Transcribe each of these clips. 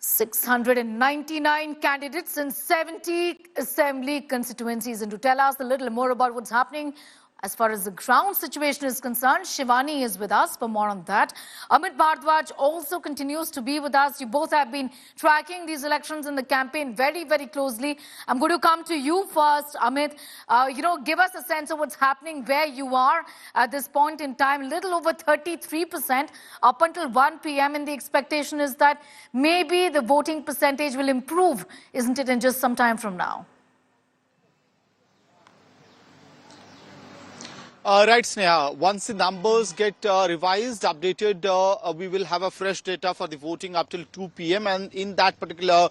699 candidates in 70 assembly constituencies. And to tell us a little more about what's happening as far as the ground situation is concerned, Shivani is with us for more on that. Amit Bhardwaj also continues to be with us. You both have been tracking these elections and the campaign very, very closely. I'm going to come to you first, Amit. Give us a sense of what's happening, where you are at this point in time. Little over 33% up until 1 p.m. And the expectation is that maybe the voting percentage will improve, isn't it, in just some time from now? Right, Sneha. Once the numbers get revised, updated, we will have a fresh data for the voting up till 2 p.m. And in that particular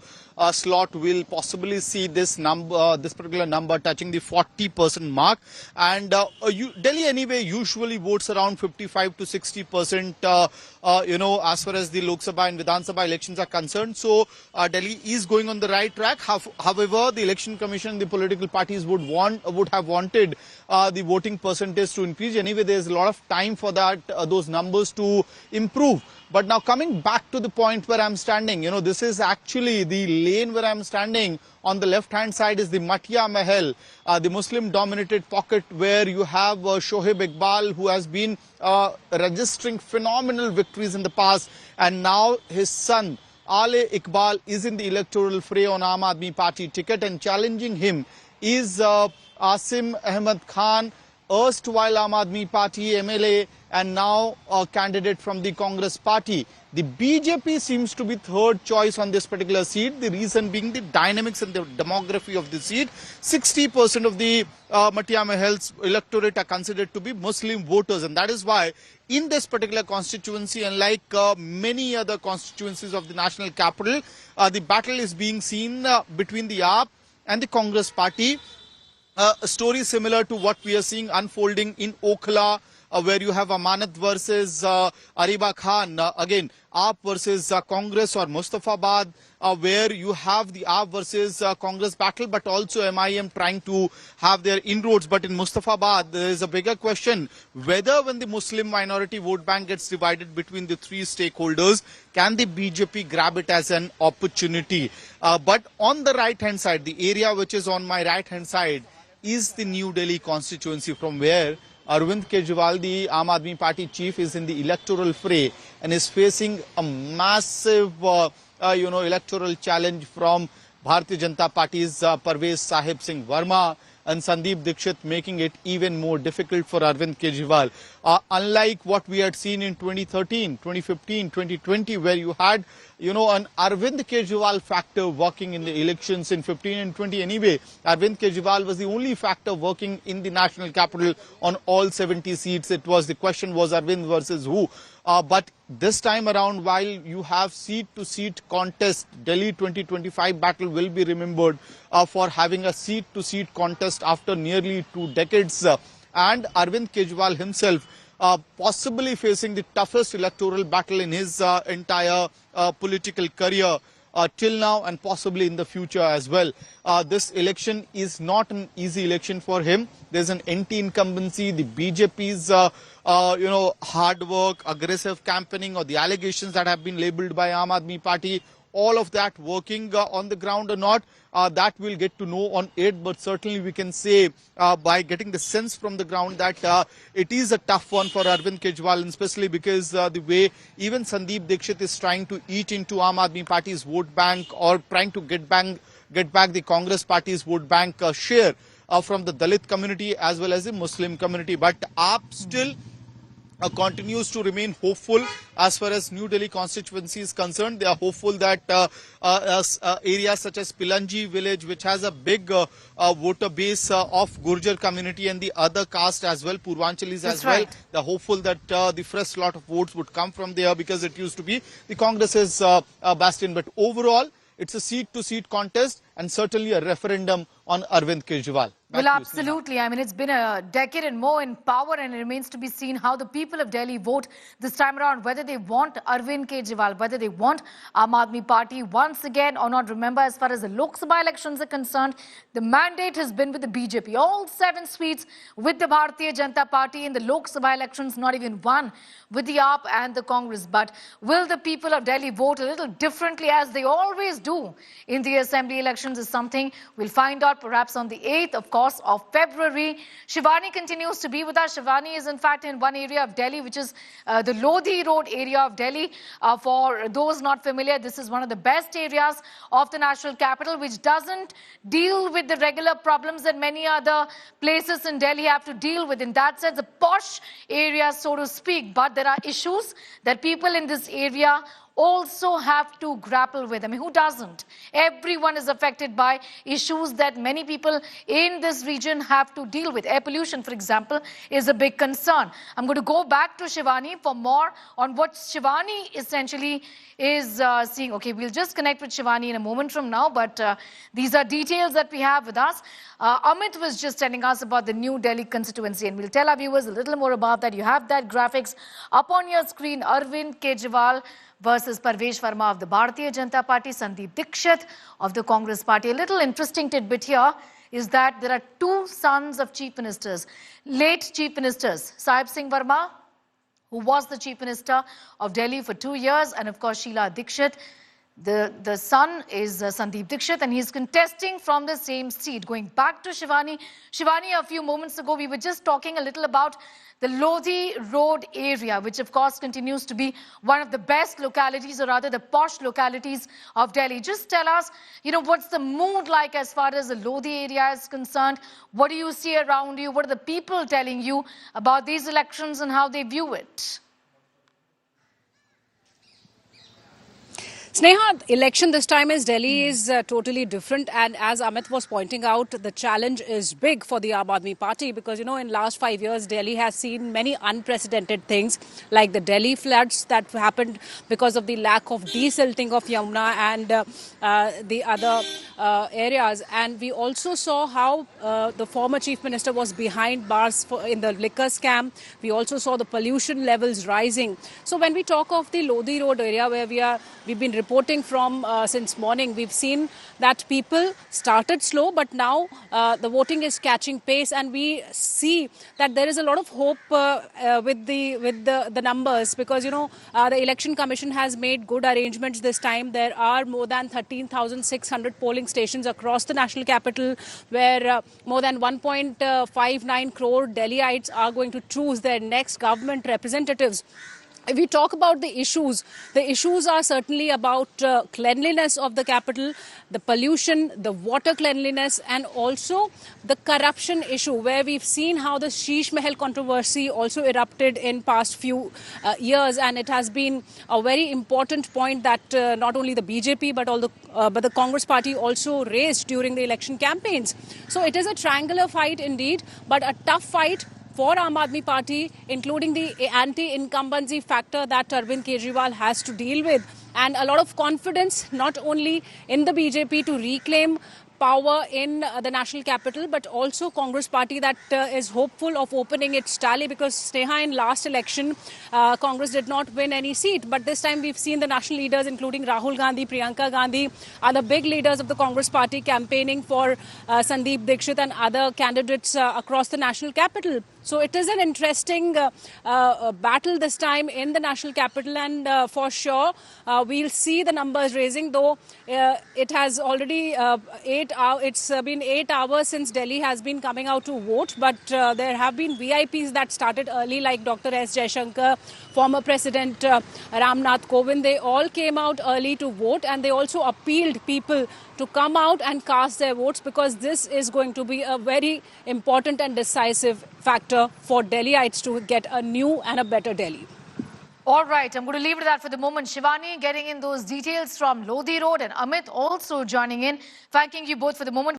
slot, we'll possibly see this particular number touching the 40% mark. And Delhi anyway usually votes around 55 to 60%, as far as the Lok Sabha and Vidhan Sabha elections are concerned. So Delhi is going on the right track. However, the Election Commission, the political parties would have wanted the voting percentage to increase. Anyway, there's a lot of time for that, those numbers to improve. But now coming back to the point where I'm standing, this is actually the lane where I'm standing. On the left-hand side is the Matia Mahal, the Muslim-dominated pocket where you have Shoaib Iqbal, who has been registering phenomenal victories in the past. And now his son, Ale Iqbal, is in the electoral fray on Aam Aadmi Party ticket, and challenging him is Asim Ahmed Khan, erstwhile Aam Aadmi Party MLA and now a candidate from the Congress Party. The BJP seems to be third choice on this particular seat, the reason being the dynamics and the demography of the seat. 60% of the Matia Mahal's electorate are considered to be Muslim voters, and that is why in this particular constituency, unlike many other constituencies of the national capital, the battle is being seen between the AAP and the Congress Party. A story similar to what we are seeing unfolding in Okhla, where you have Amanat versus Ariba Khan, again AAP versus Congress, or Mustafabad, where you have the AAP versus Congress battle, but also MIM trying to have their inroads. But in Mustafabad, there is a bigger question whether when the Muslim minority vote bank gets divided between the three stakeholders, can the BJP grab it as an opportunity? But on the right-hand side, the area which is on my right-hand side, is the New Delhi constituency, from where Arvind Kejriwal, the Aam Aadmi Party chief, is in the electoral fray and is facing a massive, electoral challenge from Bharatiya Janata Party's Parvez Sahib Singh Verma and Sandeep Dixit, making it even more difficult for Arvind Kejriwal. Unlike what we had seen in 2013, 2015, 2020, where you had, an Arvind Kejriwal factor working in the elections in 15 and 20 anyway. Arvind Kejriwal was the only factor working in the national capital on all 70 seats. The question was Arvind versus who. But this time around, while you have seat-to-seat contest, Delhi 2025 battle will be remembered for having a seat-to-seat contest after nearly 2 decades. And Arvind Kejriwal himself possibly facing the toughest electoral battle in his entire political career till now, and possibly in the future as well. This election is not an easy election for him. There's an anti-incumbency, the BJP's hard work, aggressive campaigning, or the allegations that have been labelled by Aam Aadmi Party, all of that working on the ground or not, that we'll get to know on 8th. But certainly we can say by getting the sense from the ground that it is a tough one for Arvind Kejriwal, and especially because the way even Sandeep Dixit is trying to eat into Aam Aadmi Party's vote bank, or trying to get back the Congress Party's vote bank share from the Dalit community as well as the Muslim community. But AAP still continues to remain hopeful as far as New Delhi constituency is concerned. They are hopeful that areas such as Pilanji village, which has a big voter base of Gurjar community and the other caste as well, Purvanchalis as well, they're hopeful that the fresh lot of votes would come from there, because it used to be the Congress's bastion. But overall, it's a seat-to-seat contest, and certainly a referendum on Arvind Kejriwal. Well, absolutely. I mean, it's been a decade and more in power, and it remains to be seen how the people of Delhi vote this time around, whether they want Arvind Kejriwal, whether they want Aam Aadmi Party once again or not. Remember, as far as the Lok Sabha elections are concerned, the mandate has been with the BJP. All 7 seats with the Bharatiya Janata Party in the Lok Sabha elections, not even one with the AAP and the Congress. But will the people of Delhi vote a little differently, as they always do in the assembly elections, is something we'll find out perhaps on the 8th, of February. Shivani continues to be with us. Shivani is in fact in one area of Delhi, which is the Lodhi Road area of Delhi. For those not familiar, this is one of the best areas of the national capital, which doesn't deal with the regular problems that many other places in Delhi have to deal with. In that sense, a posh area, so to speak. But there are issues that people in this area also have to grapple with. I mean, who doesn't? Everyone is affected by issues that many people in this region have to deal with. Air pollution, for example, is a big concern. I'm going to go back to Shivani for more on what Shivani essentially is seeing. Okay, we'll just connect with Shivani in a moment from now, but these are details that we have with us. Amit was just telling us about the New Delhi constituency, and we'll tell our viewers a little more about that. You have that graphics up on your screen. Arvind Kejriwal versus Parvesh Verma of the Bharatiya Janata Party, Sandeep Dikshit of the Congress Party. A little interesting tidbit here is that there are 2 sons of chief ministers, late chief ministers, Sahib Singh Verma, who was the chief minister of Delhi for 2 years, and of course Sheila Dikshit. The son is Sandeep Dikshit, and he's contesting from the same seat. Going back to Shivani. Shivani, a few moments ago, we were just talking a little about the Lodhi Road area, which of course continues to be one of the best localities, or rather the posh localities of Delhi. Just tell us, what's the mood like as far as the Lodhi area is concerned? What do you see around you? What are the people telling you about these elections and how they view it? Sneha, election this time is Delhi is totally different, and as Amit was pointing out, the challenge is big for the Aam Aadmi Party because, in last 5 years, Delhi has seen many unprecedented things like the Delhi floods that happened because of the lack of desilting of Yamuna and the other areas. And we also saw how the former chief minister was behind bars in the liquor scam. We also saw the pollution levels rising. So when we talk of the Lodhi Road area where we've been reporting from since morning, we've seen that people started slow, but now the voting is catching pace, and we see that there is a lot of hope with the numbers because the election commission has made good arrangements this time. There are more than 13,600 polling stations across the national capital, where more than 1.59 crore Delhiites are going to choose their next government representatives. If we talk about the issues are certainly about cleanliness of the capital, the pollution, the water cleanliness, and also the corruption issue, where we've seen how the Sheesh Mahal controversy also erupted in past few years, and it has been a very important point that not only the BJP but the Congress Party also raised during the election campaigns. So it is a triangular fight indeed, but a tough fight for Aam Aadmi Party, including the anti-incumbency factor that Arvind Kejriwal has to deal with, and a lot of confidence not only in the BJP to reclaim power in the national capital, but also Congress Party that is hopeful of opening its tally because Sneha, in last election, Congress did not win any seat. But this time we've seen the national leaders, including Rahul Gandhi, Priyanka Gandhi, are the big leaders of the Congress Party campaigning for Sandeep Dikshit and other candidates across the national capital. So it is an interesting battle this time in the national capital, and for sure we'll see the numbers raising, though it has already it's been 8 hours since Delhi has been coming out to vote, but there have been VIPs that started early, like Dr. S. Jaishankar, former President Ramnath Kovind. They all came out early to vote, and they also appealed people to come out and cast their votes because this is going to be a very important and decisive factor for Delhiites to get a new and a better Delhi. All right, I'm going to leave it at that for the moment. Shivani getting in those details from Lodhi Road, and Amit also joining in. Thanking you both for the moment.